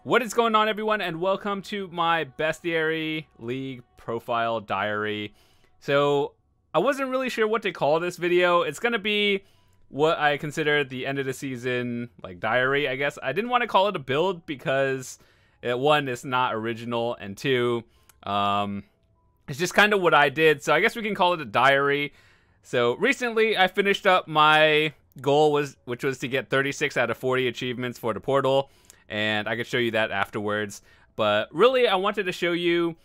What is going on, everyone, and welcome to my Bestiary League profile diary. So I wasn't really sure what to call this video. It's gonna be what I consider the end of the season like diary, I guess. I didn't want to call it a build because one, it's not original, and two, it's just kind of what I did. So I guess we can call it a diary. So recently I finished up my goal, which was to get 36 out of 40 achievements for the portal. And I could show you that afterwards. But really, I wanted to show you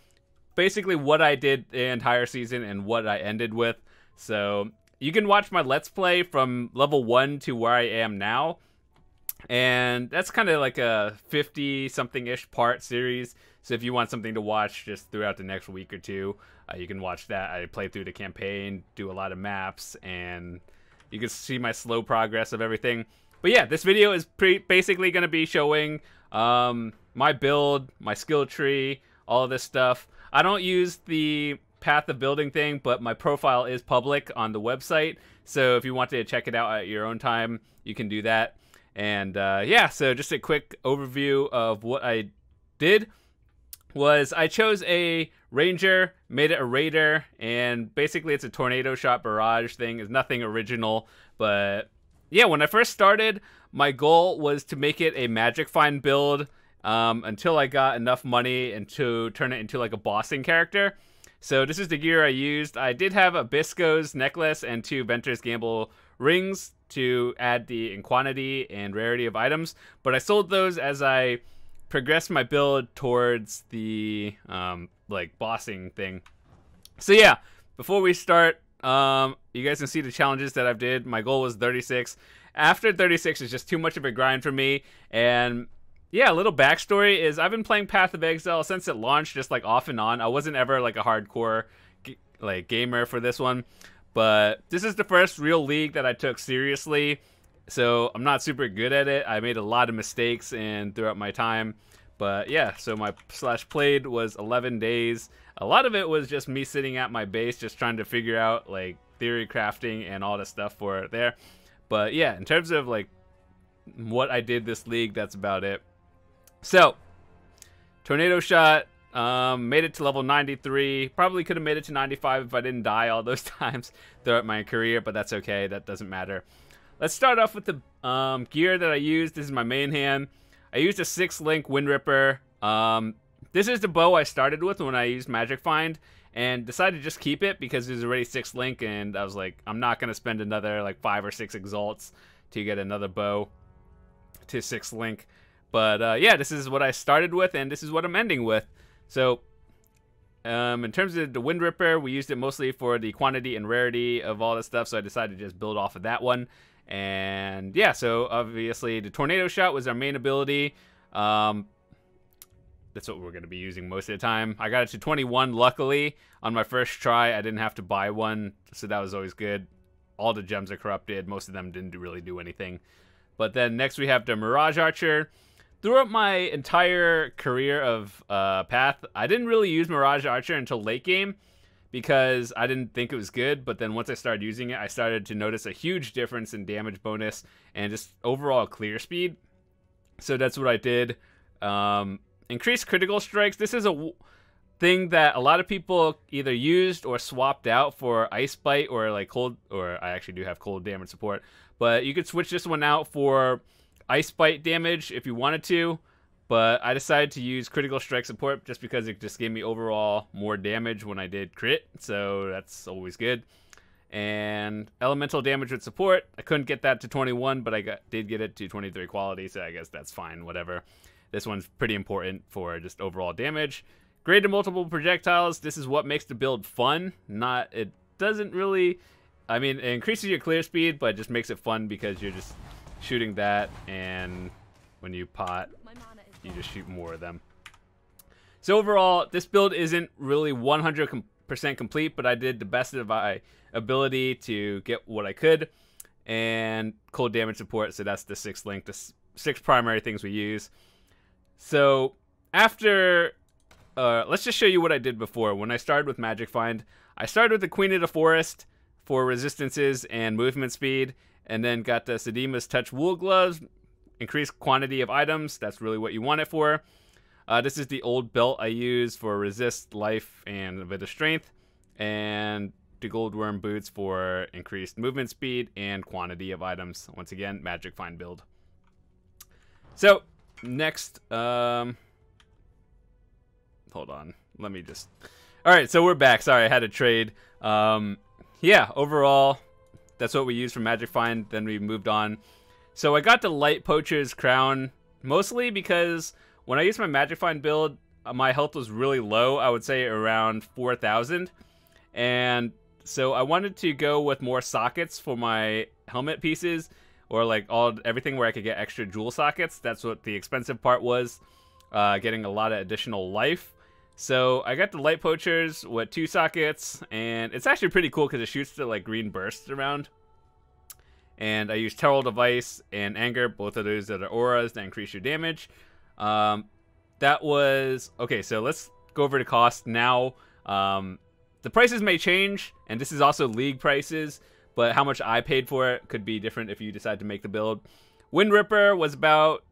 basically what I did the entire season and what I ended with. So you can watch my Let's Play from level 1 to where I am now. And that's kind of like a 50-something-ish part series. So if you want something to watch just throughout the next week or two, you can watch that. I play through the campaign, do a lot of maps, and you can see my slow progress of everything. But yeah, this video is basically going to be showing my build, my skill tree, all of this stuff. I don't use the path of building thing, but my profile is public on the website. So if you want to check it out at your own time, you can do that. And yeah, so just a quick overview of what I did was I chose a ranger, made it a raider, and basically it's a tornado shot barrage thing. It's nothing original, but yeah, when I first started, my goal was to make it a magic find build until I got enough money and to turn it into like a bossing character. So this is the gear I used. I did have a Bisco's necklace and 2 Venter's Gamble rings to add the quantity and rarity of items, but I sold those as I progressed my build towards the like bossing thing. So yeah, before we start, you guys can see the challenges that I've did. My goal was 36. After 36 is just too much of a grind for me. And yeah, a little backstory is I've been playing Path of Exile since it launched, just like off and on. I wasn't ever like a hardcore like gamer for this one, but this is the first real league that I took seriously. So I'm not super good at it. I made a lot of mistakes throughout my time. But yeah, so my /played was 11 days. A lot of it was just me sitting at my base, just trying to figure out like theory crafting and all the stuff for it there. But yeah, in terms of like what I did this league, that's about it. So, tornado shot, made it to level 93. Probably could have made it to 95 if I didn't die all those times throughout my career, but that's okay. That doesn't matter. Let's start off with the gear that I used. This is my main hand. I used a 6-link Wind Ripper. This is the bow I started with when I used Magic Find, and decided to just keep it because there's already 6-link, and I was like, I'm not going to spend another like 5 or 6 exalts to get another bow to 6-link. But yeah, this is what I started with, and this is what I'm ending with. So in terms of the Wind Ripper, we used it mostly for the quantity and rarity of all this stuff, so I decided to just build off of that one. And yeah, so obviously the tornado shot was our main ability. That's what we're going to be using most of the time. I got it to 21 luckily on my first try. I didn't have to buy one, so that was always good. All the gems are corrupted. Most of them didn't really do anything. But then next we have the Mirage Archer. Throughout my entire career of Path, I didn't really use Mirage Archer until late game, because I didn't think it was good, but then once I started using it, I started to notice a huge difference in damage bonus and just overall clear speed. So that's what I did. Increased critical strikes. This is a thing that a lot of people either used or swapped out for Ice Bite or like cold, or I actually do have cold damage support, but you could switch this one out for Ice Bite damage if you wanted to. But I decided to use critical strike support just because it just gave me overall more damage when I did crit, so that's always good. And elemental damage with support, I couldn't get that to 21, but I did get it to 23 quality, so I guess that's fine, whatever. This one's pretty important for just overall damage. Greater multiple projectiles, this is what makes the build fun. It doesn't really, I mean, it increases your clear speed, but it just makes it fun because you're just shooting that, and when you pot, you just shoot more of them. So overall, this build isn't really 100% complete, but I did the best of my ability to get what I could. And cold damage support, so that's the 6-link, the 6 primary things we use. So after, let's just show you what I did before. When I started with Magic Find, I started with the Queen of the Forest for resistances and movement speed, and then got the Sedima's Touch Wool Gloves, increased quantity of items. That's really what you want it for. This is the old belt I use for resist, life, and a bit of strength. And the goldworm boots for increased movement speed and quantity of items. Once again, magic find build. So, next, hold on. Let me just... Alright, so we're back. Sorry, I had to trade. Yeah, overall, that's what we used for magic find. Then we moved on. So I got the Light Poacher's Crown, mostly because when I used my magic find build, my health was really low. I would say around 4,000. And so I wanted to go with more sockets for my helmet pieces, or like everything where I could get extra jewel sockets. That's what the expensive part was, getting a lot of additional life. So I got the Light Poachers with 2 sockets, and it's actually pretty cool because it shoots the like green bursts around. And I used Herald of Ice and Anger, both of those that are auras that increase your damage. That was... Okay, so let's go over the cost now. The prices may change, and this is also league prices, but how much I paid for it could be different if you decide to make the build. Wind Ripper was about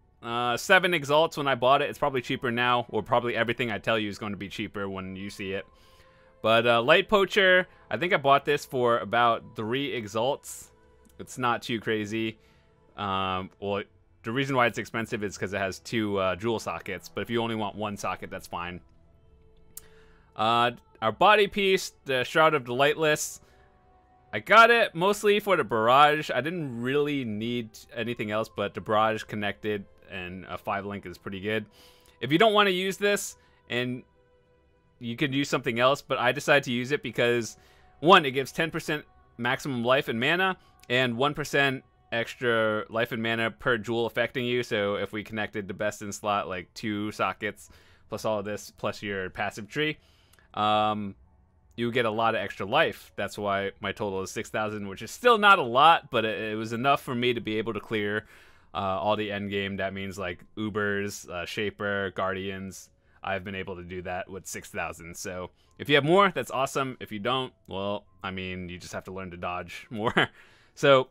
7 exalts when I bought it. It's probably cheaper now, or probably everything I tell you is going to be cheaper when you see it. But Light Poacher, I think I bought this for about 3 exalts. It's not too crazy. Well, the reason why it's expensive is because it has 2 jewel sockets, but if you only want 1 socket, that's fine. Our body piece, the Shroud of the Lightless, I got it mostly for the barrage. I didn't really need anything else, but the barrage connected and a 5-link is pretty good. If you don't want to use this, and you could use something else, but I decided to use it because, 1, it gives 10% maximum life and mana, and 1% extra life and mana per jewel affecting you. So if we connected the best in slot, like 2 sockets, plus all of this, plus your passive tree, you get a lot of extra life. That's why my total is 6,000, which is still not a lot, but it was enough for me to be able to clear all the end game. That means like Ubers, Shaper, Guardians. I've been able to do that with 6,000. So if you have more, that's awesome. If you don't, well, I mean, you just have to learn to dodge more. So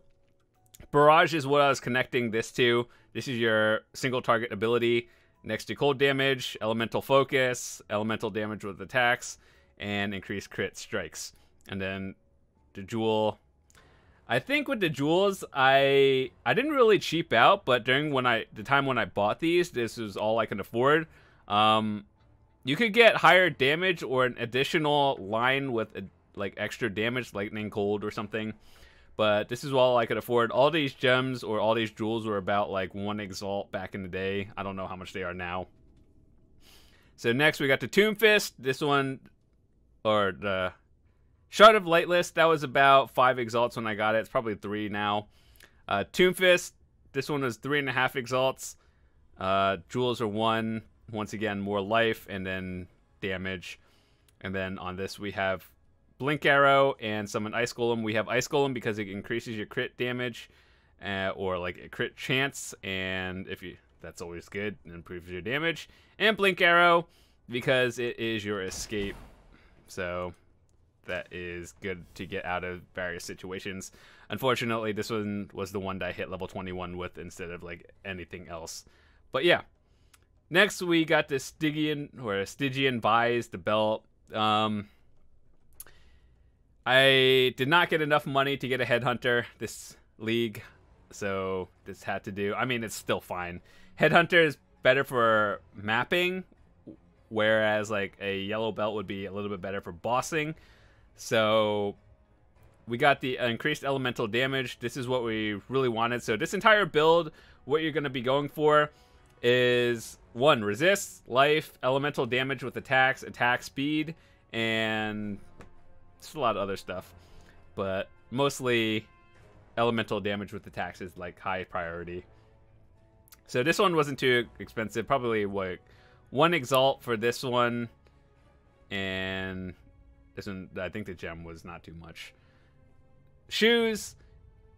Barrage is what I was connecting this to. This is your single target ability next to cold damage, elemental focus, elemental damage with attacks, and increased crit strikes. And then the jewel. I think with the jewels, I didn't really cheap out, but during the time when I bought these, this was all I could afford. You could get higher damage or an additional line with like extra damage, lightning, cold, or something. But this is all I could afford. All these gems or all these jewels were about like 1 exalt back in the day. I don't know how much they are now. So next we got the Tomb Fist. This one, or the Shard of Lightless, that was about 5 exalts when I got it. It's probably 3 now. Tomb Fist, this one was 3.5 exalts. Jewels are 1. Once again, more life and then damage. And then on this we have Blink Arrow and summon Ice Golem. We have Ice Golem because it increases your crit damage, or like a crit chance, and that's always good and improves your damage. And Blink Arrow because it is your escape, so that is good to get out of various situations. Unfortunately, this one was the one that I hit level 21 with instead of like anything else. But yeah, next we got the Stygian buys the belt. I did not get enough money to get a Headhunter this league, so this had to do. I mean, it's still fine. Headhunter is better for mapping, whereas like a yellow belt would be a little bit better for bossing. So we got the increased elemental damage. This is what we really wanted. So this entire build, what you're going to be going for is 1, resist, life, elemental damage with attacks, attack speed, and just a lot of other stuff, but mostly elemental damage with attacks is like high priority. So this one wasn't too expensive, probably what 1 exalt for this one, and this one I think the gem was not too much. Shoes,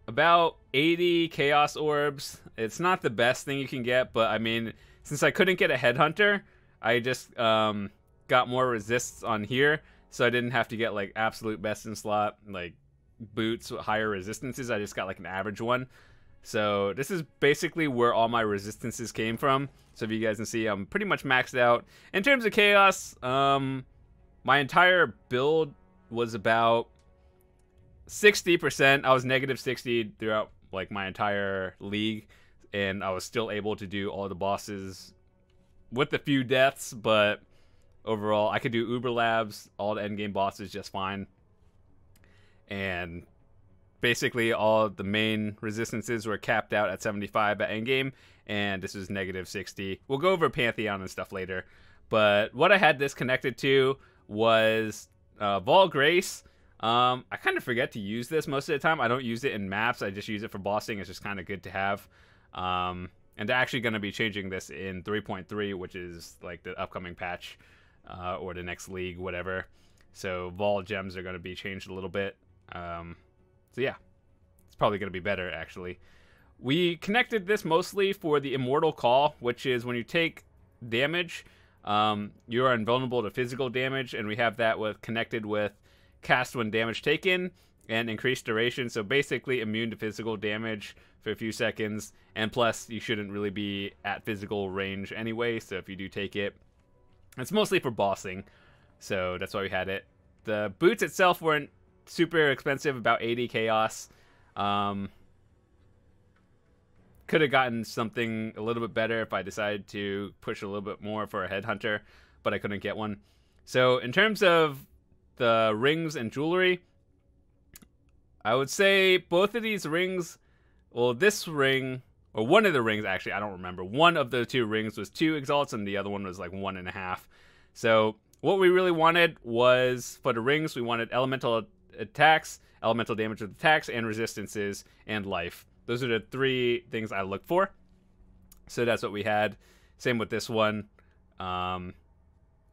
about 80 chaos orbs. It's not the best thing you can get, but I mean, since I couldn't get a Headhunter, I just got more resists on here. So I didn't have to get like absolute best in slot, like boots with higher resistances. I just got like an average one. So this is basically where all my resistances came from. So if you guys can see, I'm pretty much maxed out. In terms of chaos, my entire build was about 60%. I was negative 60 throughout like my entire league, and I was still able to do all the bosses with a few deaths, but overall I could do Uber Labs, all the endgame bosses just fine. And basically all the main resistances were capped out at 75 at endgame, and this was negative 60. We'll go over Pantheon and stuff later, but what I had this connected to was Vol Grace. I kind of forget to use this most of the time. I don't use it in maps. I just use it for bossing. It's just kind of good to have. And they're actually going to be changing this in 3.3, which is like the upcoming patch or the next league, whatever. So Vol gems are going to be changed a little bit. So yeah, it's probably going to be better, actually. We connected this mostly for the Immortal Call, which is when you take damage, you are invulnerable to physical damage, and we have that connected with cast when damage taken and increased duration. So basically immune to physical damage for a few seconds, and plus you shouldn't really be at physical range anyway, so if you do take it, it's mostly for bossing. So that's why we had it. The boots itself weren't super expensive, about 80 chaos. Could have gotten something a little bit better if I decided to push a little bit more for a headhunter, but I couldn't get one. So in terms of the rings and jewelry, I would say both of these rings, well, this ring, or one of the rings, actually, I don't remember. One of the two rings was 2 exalts, and the other one was like 1.5. So what we really wanted was, for the rings, we wanted elemental attacks, elemental damage with attacks, and resistances, and life. Those are the 3 things I look for. So that's what we had. Same with this one.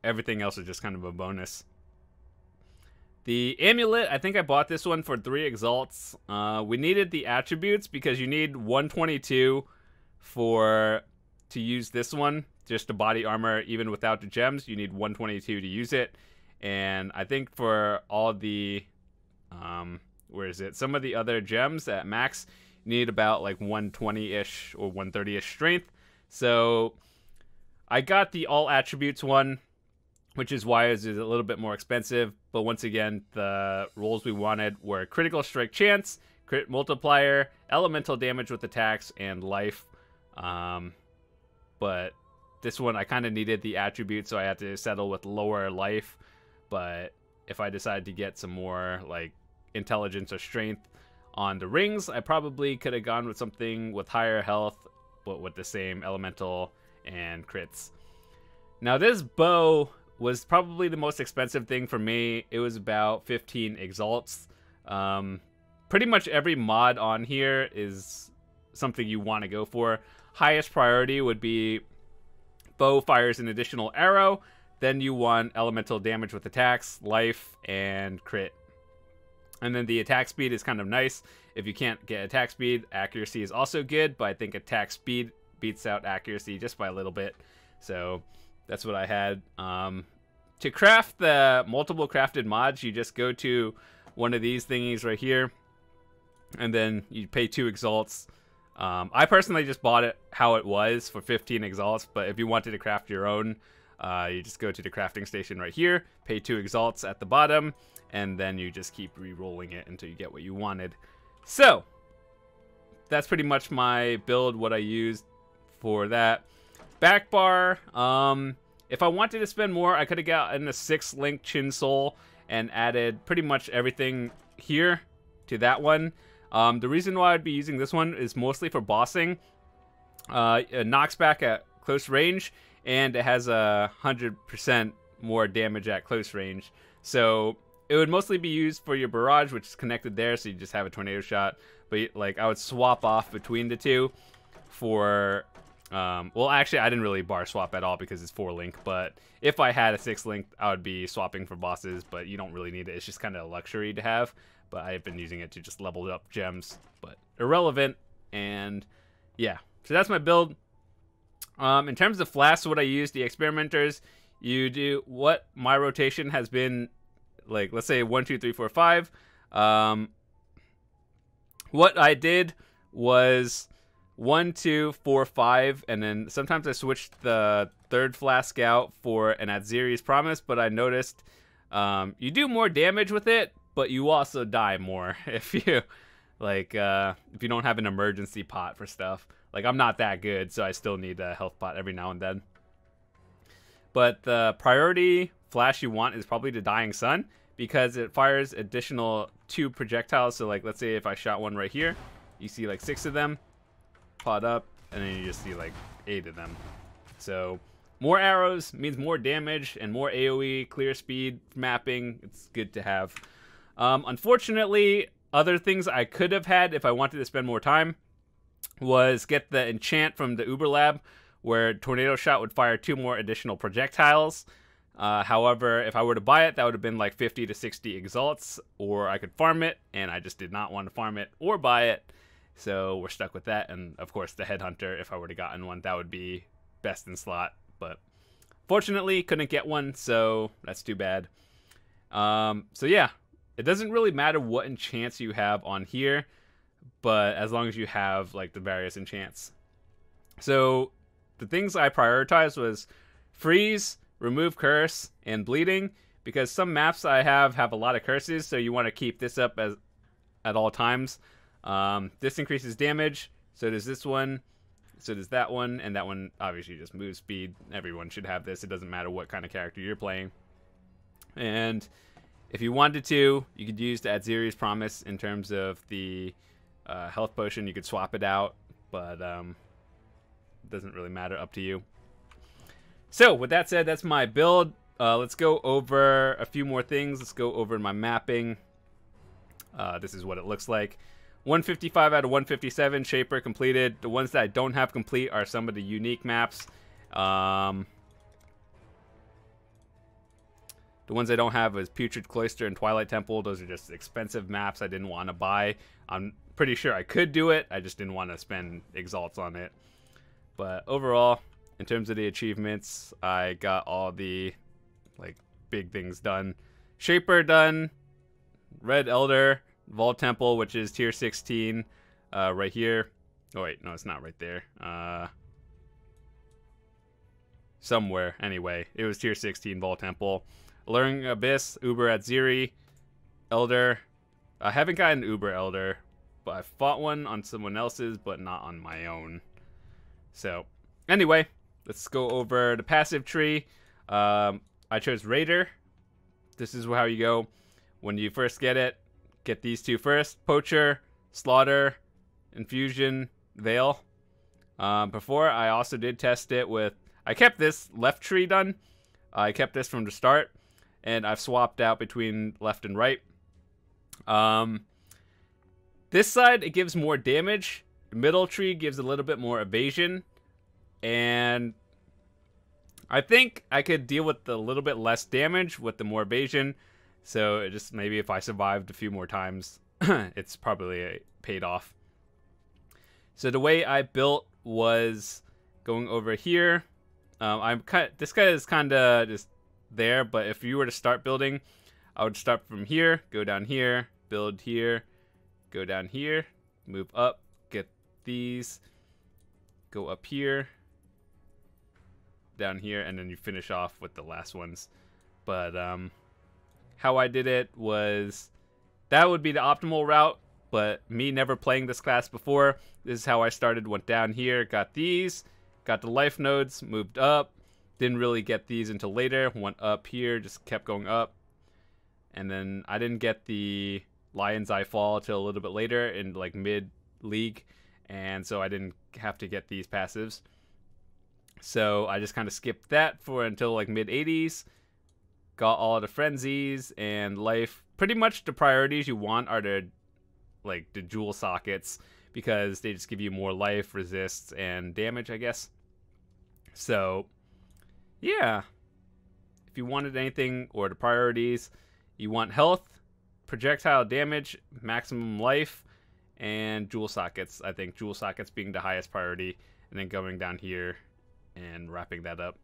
Everything else is just kind of a bonus. The amulet, I think I bought this one for 3 exalts. We needed the attributes because you need 122 to use this one. Just the body armor, even without the gems, you need 122 to use it. And I think for all the, where is it? Some of the other gems at max, you need about like 120-ish or 130-ish strength. So I got the all attributes one, which is why it's a little bit more expensive. But once again, the rolls we wanted were critical strike chance, crit multiplier, elemental damage with attacks, and life. But this one, I kind of needed the attributes, so I had to settle with lower life. But if I decided to get some more like intelligence or strength on the rings, I probably could have gone with something with higher health, but with the same elemental and crits. Now this bow was probably the most expensive thing for me. It was about 15 exalts. Pretty much every mod on here is something you want to go for. Highest priority would be bow fires an additional arrow. Then you want elemental damage with attacks, life, and crit. And then the attack speed is kind of nice. If you can't get attack speed, accuracy is also good, but I think attack speed beats out accuracy just by a little bit. So that's what I had. To craft the multiple crafted mods, you just go to one of these thingies right here, and then you pay 2 exalts. I personally just bought it how it was for 15 exalts, but if you wanted to craft your own, you just go to the crafting station right here, pay 2 exalts at the bottom, and then you just keep re-rolling it until you get what you wanted. So that's pretty much my build, what I used for that. Back bar, if I wanted to spend more, I could have gotten a 6-link chin sole and added pretty much everything here to that one. The reason why I'd be using this one is mostly for bossing. It knocks back at close range, and it has 100% more damage at close range. So it would mostly be used for your barrage, which is connected there, so you just have a tornado shot. But like, I would swap off between the two for well, actually, I didn't really bar swap at all because it's 4-link, but if I had a 6-link, I would be swapping for bosses, but you don't really need it. It's just kind of a luxury to have, but I've been using it to just level up gems, but irrelevant. And yeah, so that's my build. In terms of flasks, what I use, the experimenters, you do what my rotation has been, like, let's say 1, 2, 3, 4, 5. What I did was 1, 2, 4, 5, and then sometimes I switched the third flask out for an Atziri's Promise, but I noticed you do more damage with it, but you also die more if you if you don't have an emergency pot for stuff. Like, I'm not that good, so I still need a health pot every now and then. But the priority flash you want is probably the Dying Sun, because it fires additional 2 projectiles. So like, let's say if I shot one right here, you see like 6 of them pot up, and then you just see like 8 of them. So more arrows means more damage and more AoE, clear speed, mapping. It's good to have. Unfortunately, other things I could have had if I wanted to spend more time was get the enchant from the Uber Lab, where Tornado Shot would fire 2 more additional projectiles. However, if I were to buy it, that would have been like 50 to 60 exalts, or I could farm it, and I just did not want to farm it or buy it. So we're stuck with that. And of course, the Headhunter, if I were to gotten one, that would be best in slot. But fortunately, couldn't get one, so that's too bad. So yeah, it doesn't really matter what enchants you have on here, but as long as you have like the various enchants. So the things I prioritized was freeze, remove curse, and bleeding, because some maps I have a lot of curses, so you want to keep this up at all times. This increases damage, so does this one, so does that one, and that one obviously just moves speed. Everyone should have this. It doesn't matter what kind of character you're playing. And if you wanted to, you could use the Atziri's Promise in terms of the health potion. You could swap it out, but it doesn't really matter, up to you. So with that said, that's my build. Let's go over a few more things. Let's go over my mapping. This is what it looks like. 155 out of 157 Shaper completed. The ones that I don't have complete are some of the unique maps. The ones I don't have is Putrid Cloister and Twilight Temple. Those are just expensive maps I didn't want to buy. I'm pretty sure I could do it. I just didn't want to spend exalts on it. But overall, in terms of the achievements, I got all the like big things done. Shaper done. Red Elder. Vault Temple, which is tier 16, right here. Oh wait, no, it's not right there. Somewhere, anyway. It was tier 16 Vault Temple. Alluring Abyss, Uber Atziri, Elder. I haven't gotten Uber Elder, but I fought one on someone else's, but not on my own. So, anyway, let's go over the passive tree. I chose Raider. This is how you go. When you first get it, get these 2 first. Poacher, Slaughter, Infusion, Veil. Before, I also did test it with... I kept this left tree done. I kept this from the start, and I've swapped out between left and right. This side, it gives more damage. The middle tree gives a little bit more evasion. And I think I could deal with a little bit less damage with the more evasion. So it just maybe if I survived a few more times, it's probably paid off. So the way I built was going over here. This guy is kind of just there, but if you were to start building, I would start from here, go down here, build here, go down here, move up, get these, go up here, down here, and then you finish off with the last ones. But how I did it was, that would be the optimal route, but me never playing this class before, this is how I started. Went down here, got these, got the life nodes, moved up, didn't really get these until later, went up here, just kept going up, and then I didn't get the Lion's Eye Fall till a little bit later in like mid-league, and so I didn't have to get these passives. So I just kind of skipped that for until like mid-80s. Got all the frenzies and life. Pretty much the priorities you want are the jewel sockets, because they just give you more life, resists, and damage, I guess. So yeah, if you wanted anything, or the priorities, you want health, projectile damage, maximum life, and jewel sockets. I think jewel sockets being the highest priority, and then going down here and wrapping that up.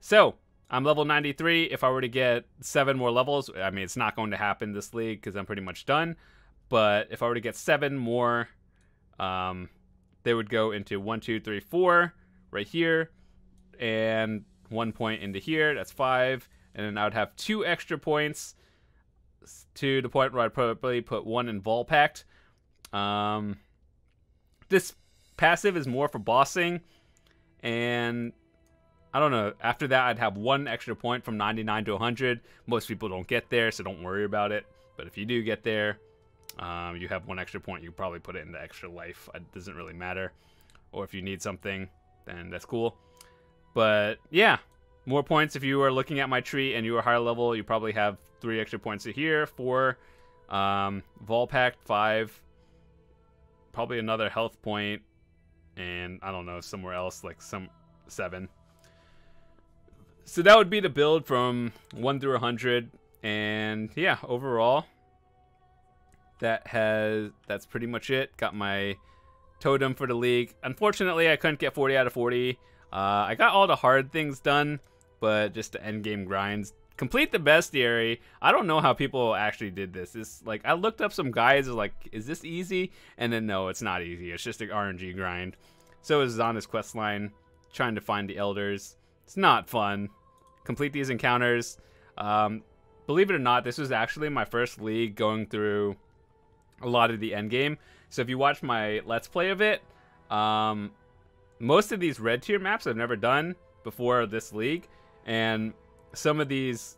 So I'm level 93. If I were to get 7 more levels, I mean, it's not going to happen this league because I'm pretty much done. But if I were to get 7 more they would go into 1, 2, 3, 4 right here, and 1 point into here. That's 5. And then I would have 2 extra points to the point where I'd probably put 1 in Volpact. This passive is more for bossing, and I don't know, after that I'd have 1 extra point from 99 to 100. Most people don't get there, so don't worry about it. But if you do get there, you have 1 extra point. You probably put it into extra life. It doesn't really matter. Or if you need something, then that's cool. But yeah, more points. If you are looking at my tree and you are higher level, you probably have 3 extra points here. 4, Volpact, 5, probably another health point, and I don't know, somewhere else, like some 7. So that would be the build from 1 through 100, and yeah, overall, that's pretty much it. Got my totem for the league. Unfortunately, I couldn't get 40 out of 40. I got all the hard things done, but just the end game grinds. Complete the bestiary. I don't know how people actually did this. It's like, I looked up some guides, like, is this easy? And then no, it's not easy. It's just an RNG grind. So is Zana's quest line, trying to find the elders. It's not fun. Complete these encounters. Believe it or not, this was actually my first league going through a lot of the end game. So if you watch my Let's Play of it, most of these red tier maps I've never done before this league, and some of these,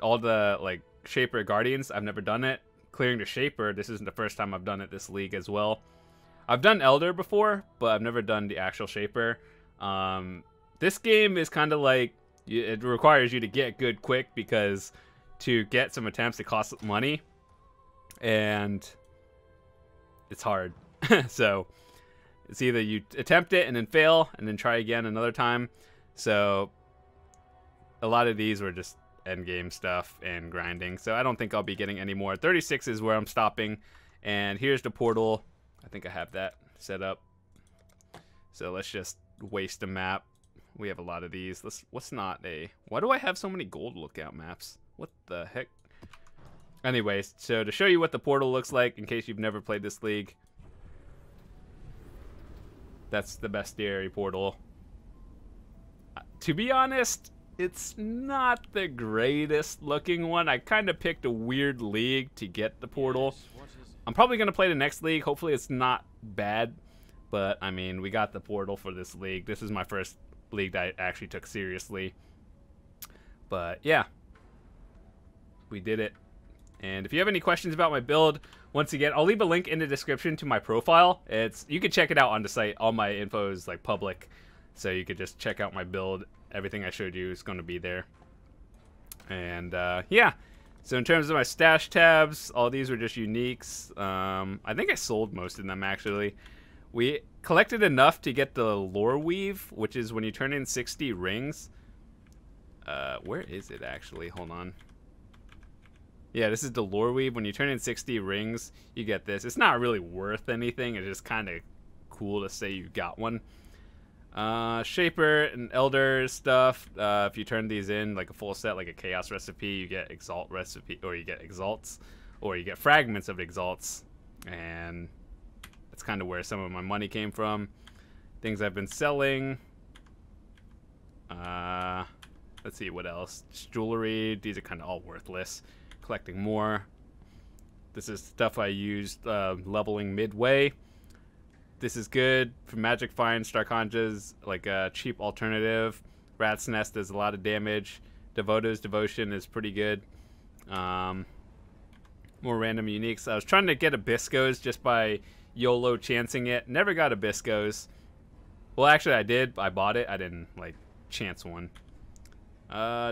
all the like Shaper Guardians, I've never done it. Clearing the Shaper, this isn't the first time I've done it this league as well. I've done Elder before, but I've never done the actual Shaper. This game is kind of like, it requires you to get good quick, because to get some attempts it costs money, and it's hard. So it's either you attempt it and then fail and then try again another time. So a lot of these were just end game stuff and grinding, so I don't think I'll be getting any more. 36 is where I'm stopping, and here's the portal. I think I have that set up, so let's just waste a map. We have a lot of these. Why do I have so many gold lookout maps? What the heck? Anyways, so to show you what the portal looks like, in case you've never played this league, that's the Bestiary portal. To be honest, it's not the greatest looking one. I kind of picked a weird league to get the portal. I'm probably going to play the next league. Hopefully it's not bad. But, I mean, we got the portal for this league. This is my first league that I actually took seriously. But, yeah. We did it. And if you have any questions about my build, once again, I'll leave a link in the description to my profile. You can check it out on the site. All my info is like public, so you could just check out my build. Everything I showed you is going to be there. And yeah, so in terms of my stash tabs, all these were just uniques. I think I sold most of them, actually. We collected enough to get the lore weave, which is when you turn in 60 rings. Where is it actually? Hold on. Yeah, this is the lore weave. When you turn in 60 rings, you get this. It's not really worth anything. It's just kind of cool to say you got one. Shaper and Elder stuff. If you turn these in, like a full set, like a Chaos recipe, you get Exalt recipe, or you get Exalts, or you get fragments of Exalts. And that's kind of where some of my money came from. Things I've been selling. Let's see, what else? Jewelry. These are kind of all worthless. Collecting more. This is stuff I used leveling midway. This is good for Magic Find, Starkonja's, like a cheap alternative. Rat's Nest does a lot of damage. Devoto's Devotion is pretty good. More random uniques. I was trying to get a Bisco's just by YOLO chancing it. Never got a Bisco's. Well, actually I did. I bought it. I didn't like chance one.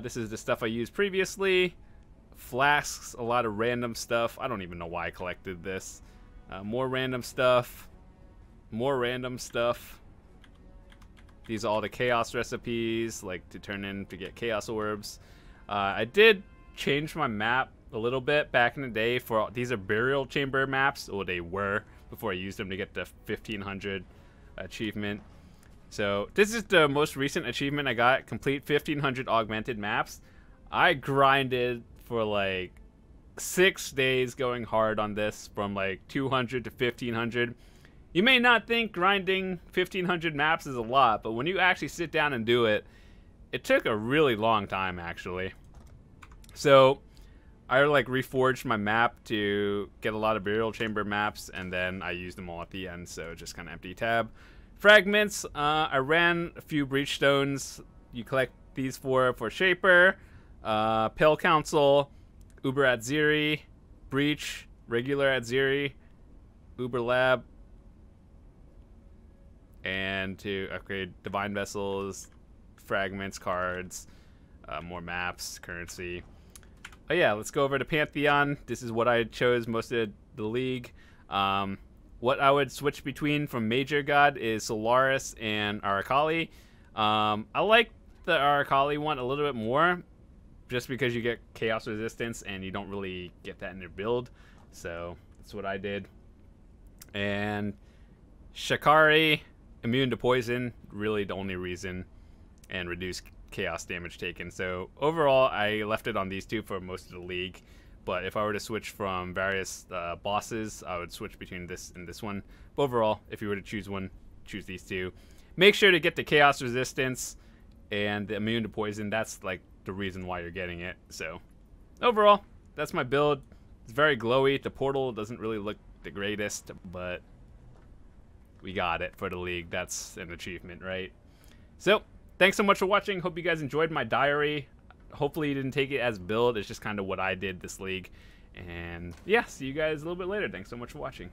This is the stuff I used previously. Flasks, a lot of random stuff. I don't even know why I collected this. More random stuff. More random stuff. These are all the Chaos recipes, like to turn in to get Chaos Orbs. I did change my map a little bit back in the day. These are Burial Chamber maps, or they were, before I used them to get the 1500 achievement. So this is the most recent achievement I got. Complete 1500 augmented maps. I grinded for like 6 days going hard on this, from like 200 to 1500. You may not think grinding 1,500 maps is a lot, but when you actually sit down and do it, it took a really long time, actually. So I like reforged my map to get a lot of burial chamber maps, and then I used them all at the end, so just kind of empty tab. Fragments, I ran a few breach stones. You collect these for Shaper, Pale Council, Uber at Ziri, Breach, regular at Ziri, Uber Lab, and to upgrade Divine Vessels, fragments, cards, more maps, currency. Oh yeah, let's go over to Pantheon. This is what I chose most of the league. What I would switch between from Major God is Solaris and Arakali. I like the Arakali one a little bit more, just because you get Chaos Resistance and you don't really get that in your build. So that's what I did. And Shikari, immune to poison, really the only reason, and reduce chaos damage taken. So overall, I left it on these two for most of the league. But if I were to switch from various bosses, I would switch between this and this one. But overall, if you were to choose one, choose these two. Make sure to get the chaos resistance and the immune to poison. That's like the reason why you're getting it. So overall, that's my build. It's very glowy. The portal doesn't really look the greatest, but we got it for the league. That's an achievement, right? So thanks so much for watching. Hope you guys enjoyed my diary. Hopefully you didn't take it as build. It's just kind of what I did this league. And yeah, see you guys a little bit later. Thanks so much for watching.